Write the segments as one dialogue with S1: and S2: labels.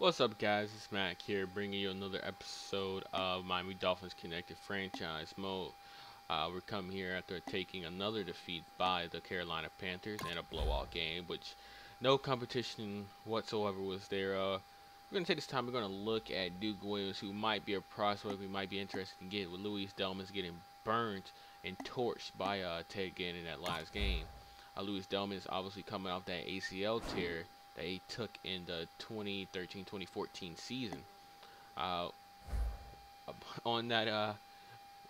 S1: What's up, guys? It's Mac here, bringing you another episode of Miami Dolphins Connected Franchise Mode. We're coming here after taking another defeat by the Carolina Panthers in a blowout game, which no competition whatsoever was there. We're going to take this time, we're going to look at Duke Williams, who might be a prospect we might be interested in getting, with Louis Delmas getting burned and torched by Ted Ginn in that last game. Louis Delmas obviously coming off that ACL tear that he took in the 2013-2014 season. Uh, on that,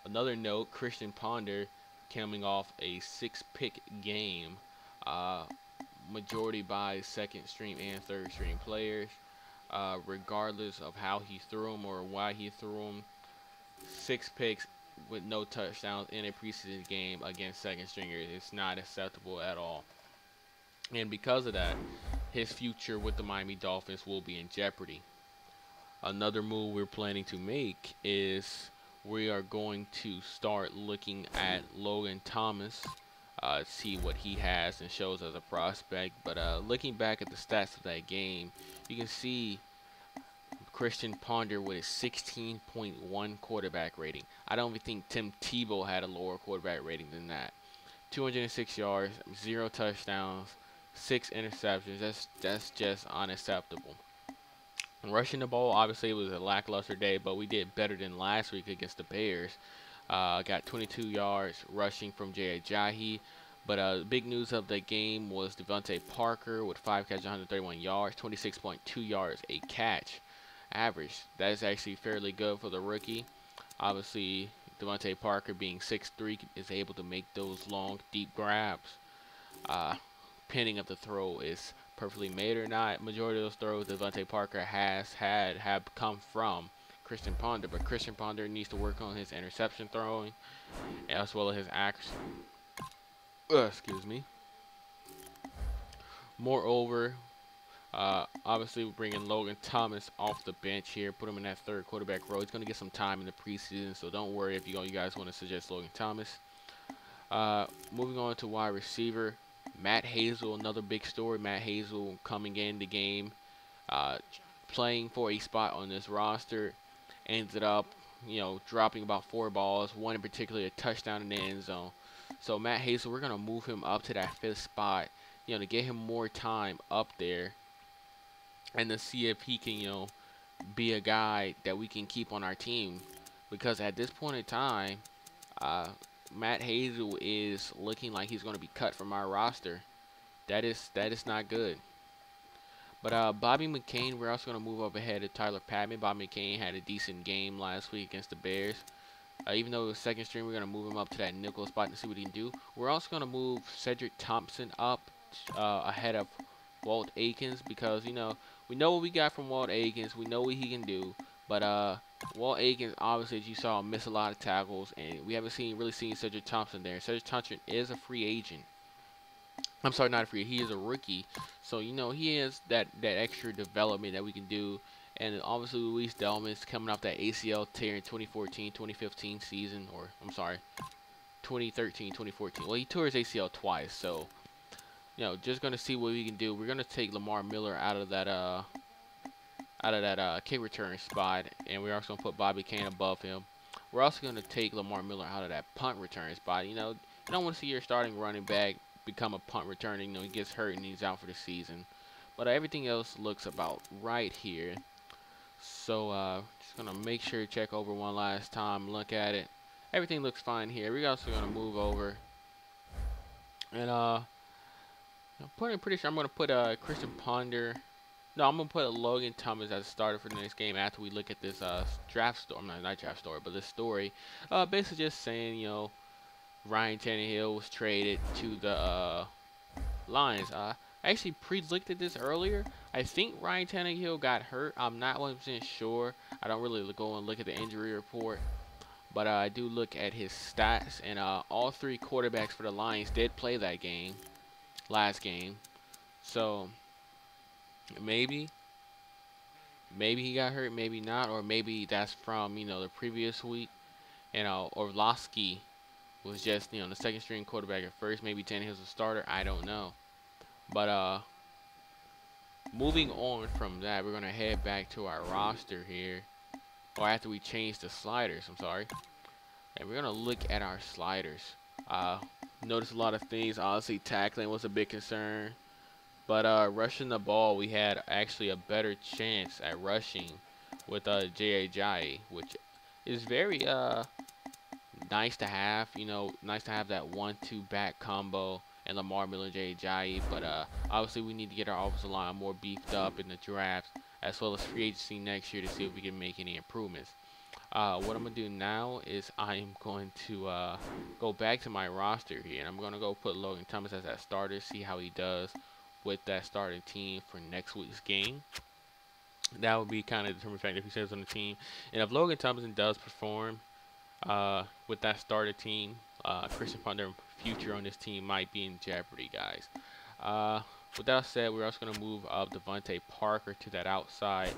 S1: another note, Christian Ponder coming off a 6-pick game, uh, majority by second string and third string players, regardless of how he threw them or why he threw them. 6 picks with no touchdowns in a preseason game against second stringers. It's not acceptable at all. And because of that, his future with the Miami Dolphins will be in jeopardy. Another move we're planning to make is we are going to start looking at Logan Thomas, see what he has and shows as a prospect. But looking back at the stats of that game, you can see Christian Ponder with a 16.1 quarterback rating. I don't even think Tim Tebow had a lower quarterback rating than that. 206 yards, 0 touchdowns, 6 interceptions. That's just unacceptable. Rushing the ball, obviously it was a lackluster day, but we did better than last week against the Bears. Got 22 yards rushing from Jay Ajayi. But big news of the game was Devontae Parker with 5 catches, 131 yards, 26.2 yards a catch average. That is actually fairly good for the rookie. Obviously, Devontae Parker being 6'3" is able to make those long, deep grabs. Pinning of the throw is perfectly made or not. Majority of those throws Devontae Parker have come from Christian Ponder, but Christian Ponder needs to work on his interception throwing as well as his accuracy. Excuse me. Moreover, obviously we're bringing Logan Thomas off the bench here, put him in that third quarterback role. He's going to get some time in the preseason, so don't worry if you guys want to suggest Logan Thomas. Moving on to wide receiver, Matt Hazel, another big story. Matt Hazel coming in the game, playing for a spot on this roster, ended up, dropping about 4 balls, one in particular a touchdown in the end zone. So Matt Hazel, we're gonna move him up to that 5th spot, to get him more time up there, and to see if he can, be a guy that we can keep on our team, because at this point in time, Matt Hazel is looking like he's going to be cut from our roster. That is not good. But Bobby McCain, we're also going to move up ahead of Tyler Patman. Bobby McCain had a decent game last week against the Bears. Even though it was second string, we're going to move him up to that nickel spot and see what he can do. We're also going to move Cedric Thompson up ahead of Walt Aikens, because, we know what we got from Walt Aikens. We know what he can do. But Walt Aikens, obviously, as you saw, missed a lot of tackles, and we haven't really seen Cedric Thompson there. Cedric Thompson is a free agent. I'm sorry, not a free. He is a rookie, so he has that extra development that we can do. And obviously, Luis Delmas coming off that ACL tear in 2014-2015 season, or I'm sorry, 2013-2014. Well, he tore his ACL twice, so just gonna see what we can do. We're gonna take Lamar Miller out of that kick return spot, and we're also going to put Bobby Kane above him. We're also going to take Lamar Miller out of that punt return spot. You don't want to see your starting running back become a punt returner. He gets hurt and he's out for the season. But everything else looks about right here. So just going to make sure to check over one last time, look at it. Everything looks fine here. We're also going to move over. And I'm pretty sure I'm going to put Christian Ponder. No, I'm going to put Logan Thomas as a starter for the next game after we look at this draft story. Not draft story, but this story. Basically just saying, Ryan Tannehill was traded to the Lions. I actually pre-looked at this earlier. I think Ryan Tannehill got hurt. I'm not 100% sure. I don't really go and look at the injury report. But I do look at his stats. And all 3 quarterbacks for the Lions did play that game. Last game. So maybe he got hurt, maybe not, or maybe that's from the previous week. Orlovsky was just the second string quarterback at first. Maybe Tannehill's a starter. I don't know, but moving on from that, we're going to head back to our roster here. Or after we change the sliders, I'm sorry. And we're going to look at our sliders. Notice a lot of things. Honestly, tackling was a big concern. But rushing the ball, we had actually a better chance at rushing with J.A. which is very nice to have. You know, nice to have that 1-2 back combo and Lamar Miller, J.A. But obviously, we need to get our offensive line more beefed up in the draft, as well as free agency next year to see if we can make any improvements. What I'm going to do now is I'm going to go back to my roster here, and I'm going to go put Logan Thomas as that starter, see how he does with that starting team for next week's game. That would be kind of determining factor if he stays on the team. And if Logan Thompson does perform with that starter team, Christian Ponder's future on this team might be in jeopardy, guys. With that said, we're also going to move up Devontae Parker to that outside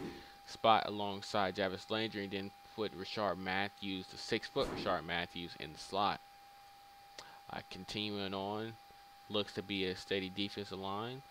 S1: spot alongside Jarvis Landry, and then put Rashard Matthews, the 6-foot Rashard Matthews, in the slot. Continuing on, looks to be a steady defensive line.